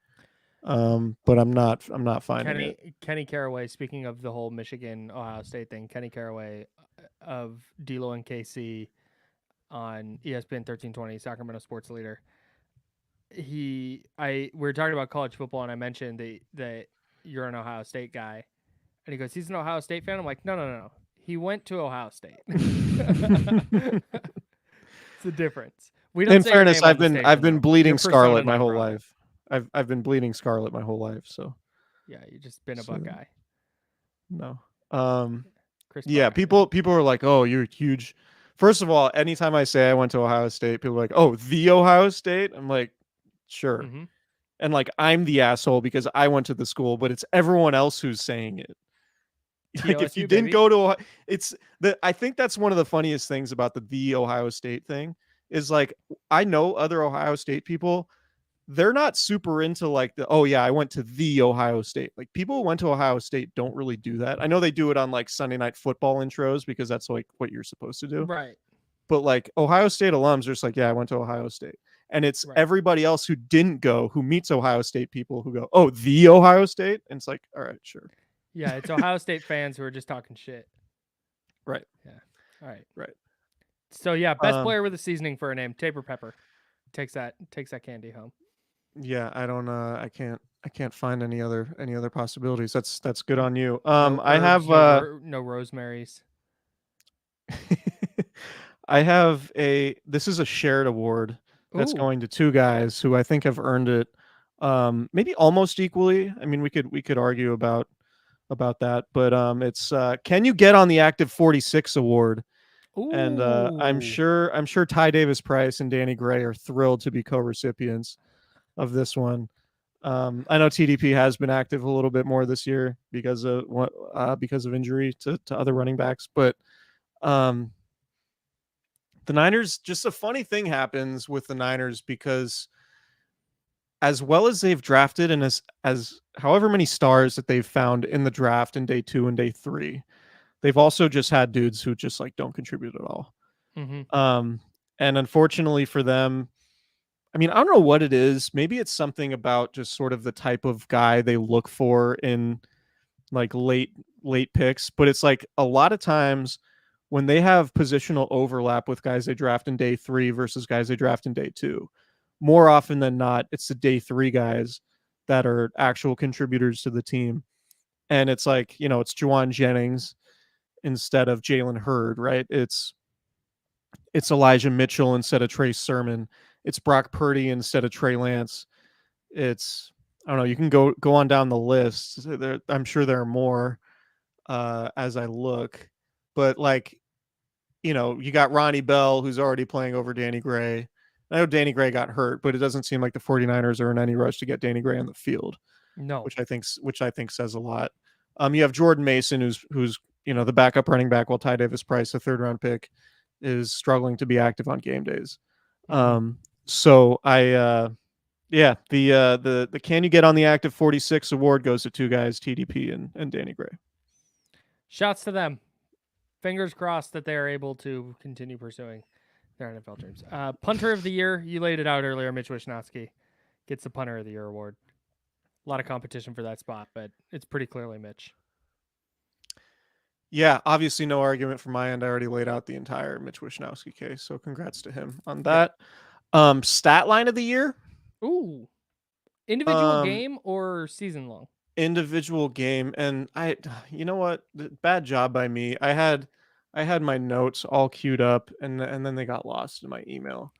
But I'm not finding it. Kenny Caraway, speaking of the whole Michigan Ohio State thing, Kenny Caraway of D'Lo and KC on ESPN 1320, Sacramento sports leader. We were talking about college football, and I mentioned that you're an Ohio State guy, and he goes, he's an Ohio State fan. I'm like, no. He went to Ohio State. It's a difference. We don't. In fairness, I've been bleeding scarlet my whole life. I've been bleeding scarlet my whole life. So yeah, you've just been a Buckeye. No. Chris yeah, Buckeye. people are like, oh, you're huge. First of all, anytime I say I went to Ohio State, people are like, oh, the Ohio State. I'm like, sure. Mm-hmm. And like, I'm the asshole because I went to the school, but it's everyone else who's saying it. Like, TLSU, if you didn't baby. go to, I think that's one of the funniest things about the Ohio State thing is like, I know other Ohio State people, they're not super into like oh yeah, I went to the Ohio State. Like people who went to Ohio State don't really do that. I know they do it on like Sunday Night Football intros because that's like what you're supposed to do. Right. But like Ohio State alums are just like, yeah, I went to Ohio State. And it's everybody else who didn't go, who meets Ohio State people who go, oh, the Ohio State? And it's like, all right, sure. Yeah, it's Ohio State fans who are just talking shit. Right. Yeah. All right. Right. So yeah, best player with a seasoning for a name, Tabor Pepper. Takes that candy home. Yeah, I don't I can't find any other possibilities. That's good on you. No I have no Rosemary's. I have this is a shared award that's going to 2 guys who I think have earned it maybe almost equally. I mean, we could argue about that, but it's can you get on the Active 46 award? Ooh. And I'm sure Ty Davis Price and Danny Gray are thrilled to be co-recipients of this one. I know TDP has been active a little bit more this year because of injury to other running backs, but The Niners, just a funny thing happens with the Niners because as well as they've drafted and as however many stars that they've found in the draft in day 2 and day 3, they've also just had dudes who just like don't contribute at all. Mm-hmm. And unfortunately for them, I mean, I don't know what it is. Maybe it's something about just sort of the type of guy they look for in like late picks, but it's like a lot of times when they have positional overlap with guys they draft in day 3 versus guys they draft in day 2, more often than not, it's the day 3 guys that are actual contributors to the team. And it's like, it's Juwan Jennings instead of Jalen Hurd, right? It's Elijah Mitchell instead of Trey Sermon. It's Brock Purdy instead of Trey Lance. It's, I don't know. You can go on down the list. I'm sure there are more as I look, but like, you got Ronnie Bell, who's already playing over Danny Gray. I know Danny Gray got hurt, but it doesn't seem like the 49ers are in any rush to get Danny Gray on the field. No. Which I think says a lot. You have Jordan Mason, who's the backup running back, while Ty Davis Price, a 3rd-round pick, is struggling to be active on game days. Mm-hmm. So the Can You Get on the Active 46 award goes to 2 guys, TDP and Danny Gray. Shouts to them. Fingers crossed that they are able to continue pursuing their NFL dreams. Punter of the year, you laid it out earlier. Mitch Wishnowsky gets the Punter of the Year award. A lot of competition for that spot, but it's pretty clearly Mitch. Yeah, obviously no argument from my end. I already laid out the entire Mitch Wishnowsky case, so congrats to him on that. Stat line of the year? Ooh. Individual game or season long? Individual game. And you know what? Bad job by me. I had my notes all queued up and then they got lost in my email.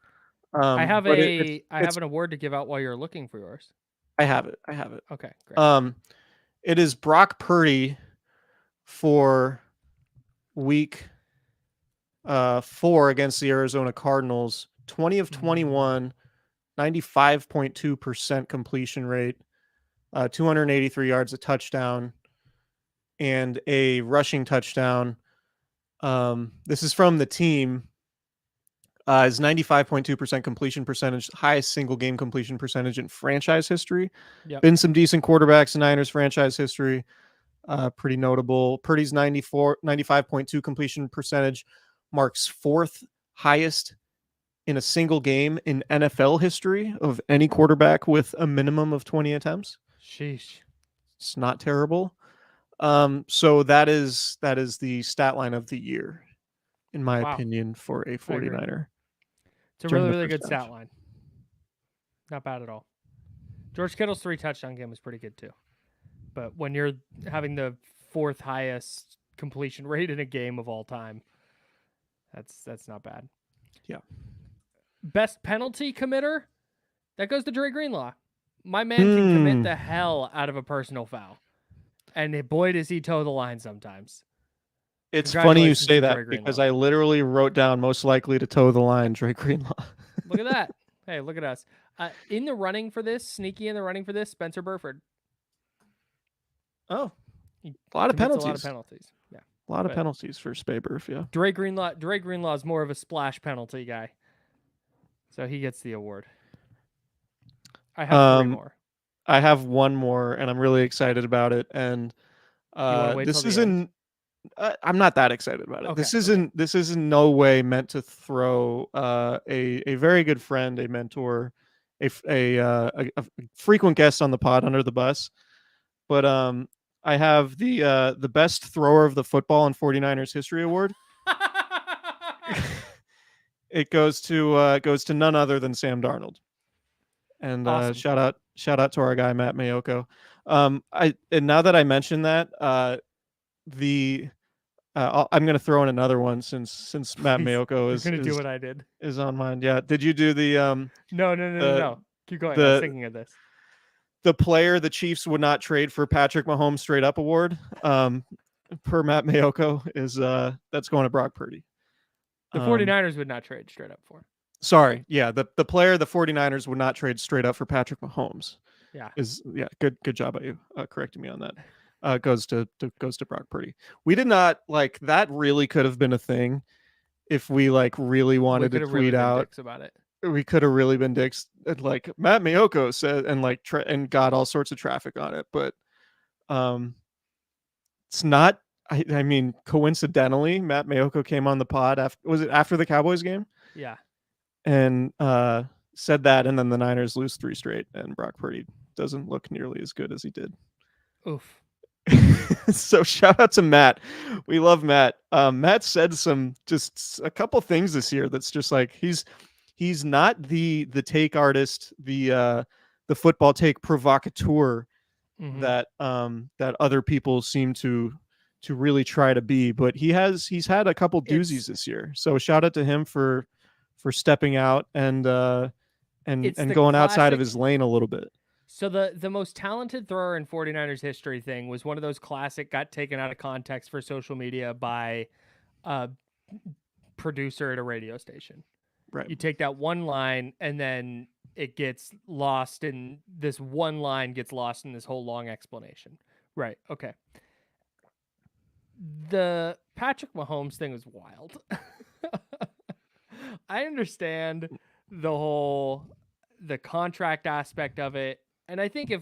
I have an award to give out while you're looking for yours. I have it. Okay, great. It is Brock Purdy for week 4 against the Arizona Cardinals. 20 of 21, 95.2% completion rate, 283 yards, a touchdown, and a rushing touchdown. This is from the team. Is 95.2% completion percentage, highest single game completion percentage in franchise history. Yep. Been some decent quarterbacks in Niners franchise history. Pretty notable. Purdy's 95.2 completion percentage marks 4th highest in a single game in NFL history of any quarterback with a minimum of 20 attempts. Sheesh. It's not terrible. So that is the stat line of the year, in my opinion, for a 49er. It's a really, really good stat line. Not bad at all. George Kittle's 3 touchdown game was pretty good too. But when you're having the 4th highest completion rate in a game of all time, that's not bad. Yeah. Best penalty committer? That goes to Dre Greenlaw. My man can commit the hell out of a personal foul. And boy, does he toe the line sometimes. It's funny you say that because I literally wrote down most likely to toe the line, Dre Greenlaw. Look at that. Hey, look at us. In the running for this, sneaky in the running for this, Spencer Burford. Oh, a lot of penalties. A lot of penalties. Yeah. A lot of penalties for Spayburf, yeah. Dre Greenlaw is more of a splash penalty guy. So he gets the award. I have 3 more. I have 1 more, and I'm really excited about it. And this isn't. I'm not that excited about it. Okay, this is in no way meant to throw a very good friend, a mentor, a frequent guest on the pod under the bus. But I have the best thrower of the football in 49ers history award. It goes to none other than Sam Darnold. And awesome. shout out to our guy Matt Mayoko. And now that I mentioned that, I'm going to throw in another one since Matt Mayoko is going to do what I did. Is on mine. Yeah. Did you do the No. Keep going. I was thinking of this. The player the Chiefs would not trade for Patrick Mahomes straight up award, per Matt Mayoko, is that's going to Brock Purdy. The 49ers would not trade straight up for. Sorry. Yeah. The player the 49ers would not trade straight up for Patrick Mahomes. Yeah. Good job by you correcting me on that. Goes to Brock Purdy. We did not like that. Really could have been a thing if we like really We wanted to could have really tweet been out, dicks about it. we could have really been dicks. Like Matt Miyoko said, and like and got all sorts of traffic on it, but um, it's not. I mean, coincidentally, Matt Miyoko came on the pod after, was it after the Cowboys game? Yeah. And said that, and then the Niners lose 3 straight, and Brock Purdy doesn't look nearly as good as he did. Oof. So shout out to Matt. We love Matt. Matt said just a couple things this year that's just like he's not the take artist, the football take provocateur that that other people seem to really try to be, but he's had a couple doozies this year. So shout out to him for stepping out and going outside of his lane a little bit. So the most talented thrower in 49ers history thing was one of those classic got taken out of context for social media by a producer at a radio station. Right. You take that one line and then it gets lost, and this one line gets lost in this whole long explanation. Right. Okay. The Patrick Mahomes thing was wild. I understand the contract aspect of it. And I think if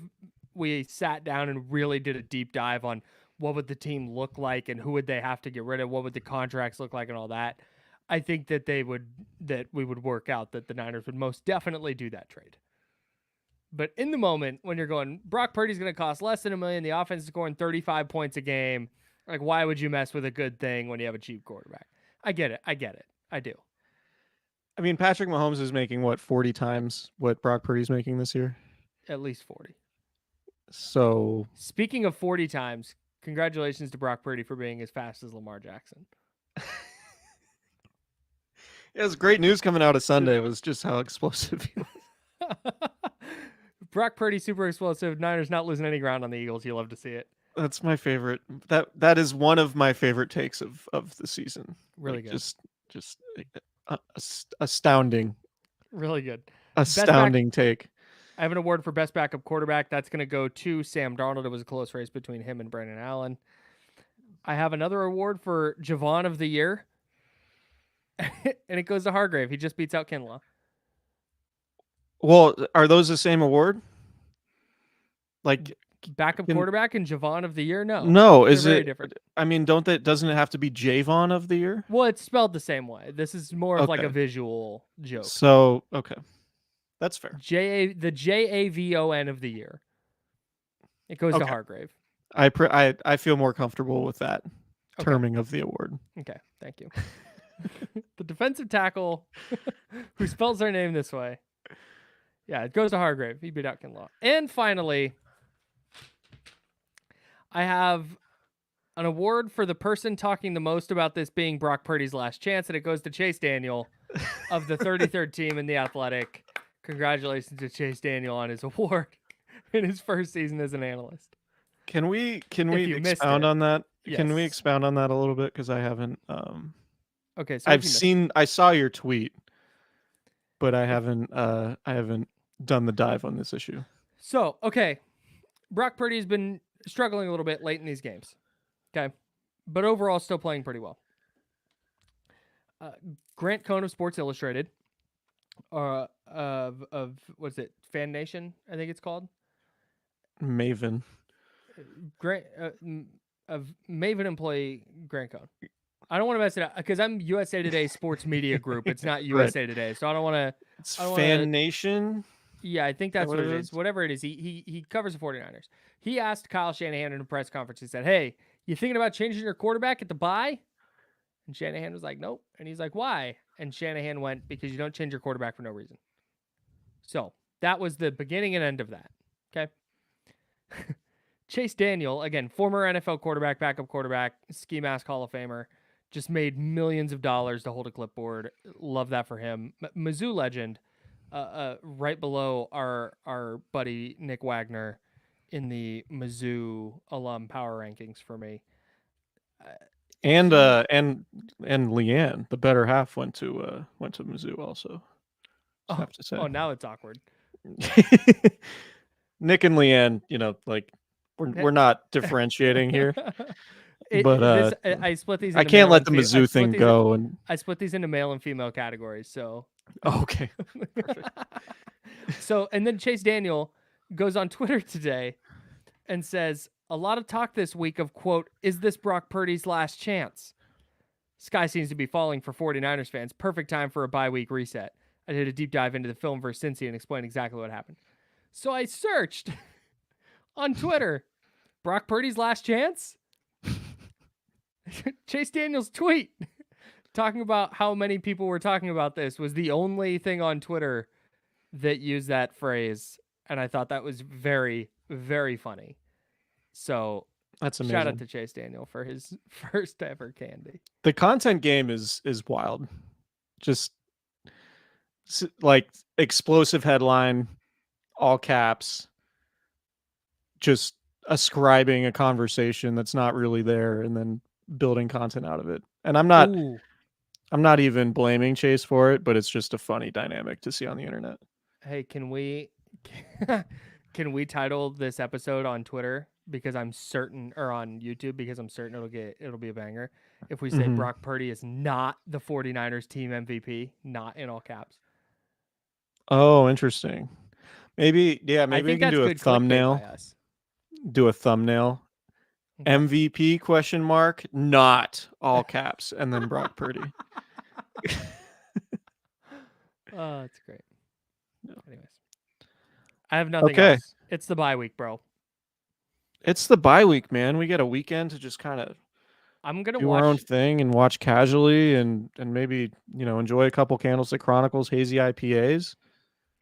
we sat down and really did a deep dive on what would the team look like and who would they have to get rid of, what would the contracts look like and all that, I think that we would work out that the Niners would most definitely do that trade. But in the moment when you're going, Brock Purdy's going to cost less than $1 million, the offense is scoring 35 points a game, like why would you mess with a good thing when you have a cheap quarterback? I get it. I do. I mean, Patrick Mahomes is making what, 40 times what Brock Purdy's making this year? At least 40. So, speaking of 40 times, congratulations to Brock Purdy for being as fast as Lamar Jackson. It was great news coming out of Sunday. It was just how explosive he was. Brock Purdy, super explosive. Niners not losing any ground on the Eagles. You love to see it. That's my favorite. That is one of my favorite takes of the season. Really good. Just astounding. Really good. Astounding take. I have an award for best backup quarterback. That's going to go to Sam Darnold. It was a close race between him and Brandon Allen. I have another award for Javon of the Year. And it goes to Hargrave. He just beats out Kinlaw. Well, are those the same award? Like backup quarterback and Javon of the Year? No. No, is it different? I mean, doesn't it have to be Javon of the Year? Well, it's spelled the same way. This is more of like a visual joke. So, okay. That's fair. The JAVON of the Year. It goes to Hargrave. I feel more comfortable with that terming of the award. Okay, thank you. The defensive tackle who spells their name this way. Yeah, it goes to Hargrave. He beat out Kinlaw. And finally, I have an award for the person talking the most about this being Brock Purdy's last chance, and it goes to Chase Daniel of the 33rd team in The Athletic. Congratulations to Chase Daniel on his award in his first season as an analyst. Can we expound on that? Yes. Can we expound on that a little bit? Because I haven't. Okay, so I saw your tweet, but I haven't done the dive on this issue. So, okay, Brock Purdy has been struggling a little bit late in these games. Okay, but overall still playing pretty well. Grant Cohn of Sports Illustrated, of what's it, Fan Nation, I think it's called. Maven. Grant of Maven employee Grant Cohn. I don't want to mess it up because I'm USA Today Sports Media Group. It's not USA Today, so I don't want to. It's Fan Nation. Yeah, I think that's what it is. Whatever it is, he covers the 49ers. He asked Kyle Shanahan in a press conference. He said, "Hey, you thinking about changing your quarterback at the bye?" And Shanahan was like, "Nope." And he's like, "Why?" And Shanahan went, "Because you don't change your quarterback for no reason." So that was the beginning and end of that. Okay. Chase Daniel, again, former NFL quarterback, backup quarterback, ski mask Hall of Famer, just made millions of dollars to hold a clipboard. Love that for him. Mizzou legend, right below our buddy Nick Wagner in the Mizzou alum power rankings for me. And Leanne, the better half, went to Mizzou also. I have to say. Oh, now it's awkward. Nick and Leanne, like we're not differentiating here. But I split these. I Into can't male let and the fe- I Mizzou split thing these. go. And I split these into male and female categories. So okay, perfect. So, and then Chase Daniel goes on Twitter today and says, a lot of talk this week of, quote, is this Brock Purdy's last chance? Sky seems to be falling for 49ers fans. Perfect time for a bye-week reset. I did a deep dive into the film versus Cincy and explained exactly what happened. So I searched on Twitter, Brock Purdy's last chance? Chase Daniel's tweet talking about how many people were talking about this was the only thing on Twitter that used that phrase. And I thought that was very, very funny. So That's amazing. shout out to Chase Daniel for his first ever candy. The content game is wild. Just like explosive headline, all caps, just ascribing a conversation that's not really there and then building content out of it. And I'm not even blaming Chase for it, but it's just a funny dynamic to see on the internet. Hey, can we title this episode on Twitter because I'm certain, or on YouTube because I'm certain it'll be a banger, if we say Brock Purdy is not the 49ers team MVP, not in all caps. Oh, interesting. Maybe I we think can that's do a good clickbait by thumbnail. us. Do a thumbnail. Okay. MVP question mark, not all caps, and then Brock Purdy. Oh, that's great. No. Anyways, I have nothing Okay. else. It's the bye week, bro. It's the bye week, man. We get a weekend to just kind of I'm gonna do our own watch. thing and watch casually and maybe, enjoy a couple Candlestick Chronicles hazy IPAs.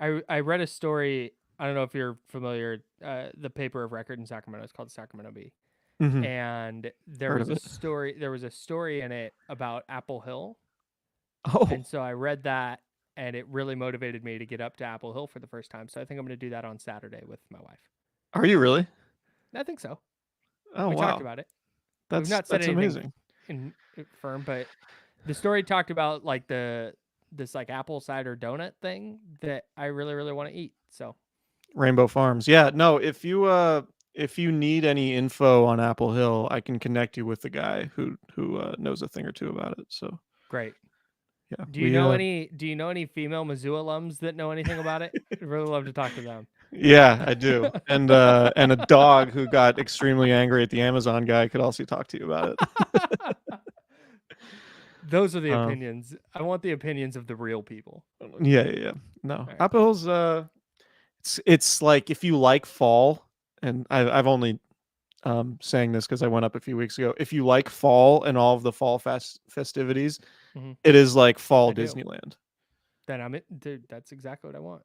I read a story. I don't know if you're familiar. The paper of record in Sacramento is called Sacramento Bee, Mm-hmm. and there Heard was of a it. story. There was a story in it about Apple Hill, Oh, and so I read that, and it really motivated me to get up to Apple Hill for the first time. So I think I'm going to do that on Saturday with my wife. are you really? I think so. Oh, We wow. talked about it. We've not said that's anything amazing. firm, but the story talked about like this like apple cider donut thing that I really really want to eat. So Rainbow Farms. Yeah, no, if you need any info on Apple Hill, I can connect you with the guy who knows a thing or two about it. So great. yeah, Do you know any female Mizzou alums that know anything about it? I'd really love to talk to them. Yeah, I do. And a dog who got extremely angry at the Amazon guy could also talk to you about it. Those are the opinions. I want the opinions of the real people. Yeah. No, right. Apple Hill's it's like if you like fall, and I've only saying this because I went up a few weeks ago. If you like fall and all of the fall festivities, it is like fall Disneyland. Then I'm it, dude. That's exactly what I want.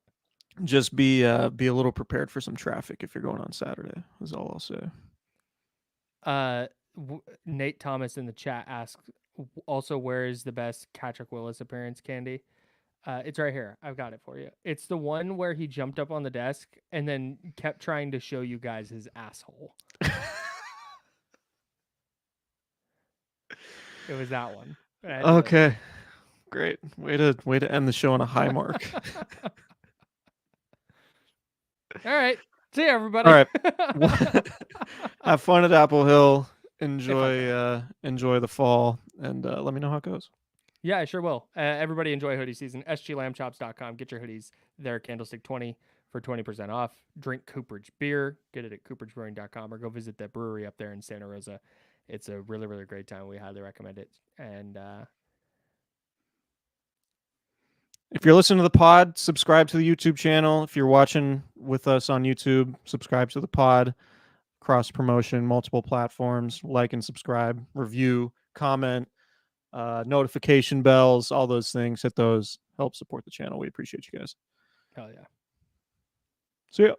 Just be a little prepared for some traffic if you're going on Saturday. Is all I'll say. Nate Thomas in the chat asks, also, where is the best Patrick Willis appearance candy? It's right here. I've got it for you. It's the one where he jumped up on the desk and then kept trying to show you guys his asshole. It was that one. Okay. Great. Way to end the show on a high mark. All right. See you, everybody. All right. Have fun at Apple Hill. Enjoy the fall, and let me know how it goes. Yeah, I sure will. Everybody enjoy hoodie season. SGLambchops.com. Get your hoodies there. Candlestick 20 for 20% off. Drink Cooperage beer. Get it at cooperagebrewing.com or go visit that brewery up there in Santa Rosa. It's a really, really great time. We highly recommend it. And if you're listening to the pod, subscribe to the YouTube channel. If you're watching with us on YouTube, subscribe to the pod. Cross promotion, multiple platforms. Like and subscribe, review, comment, notification bells, all those things. Hit those. Help support the channel. We appreciate you guys. Hell yeah. See ya.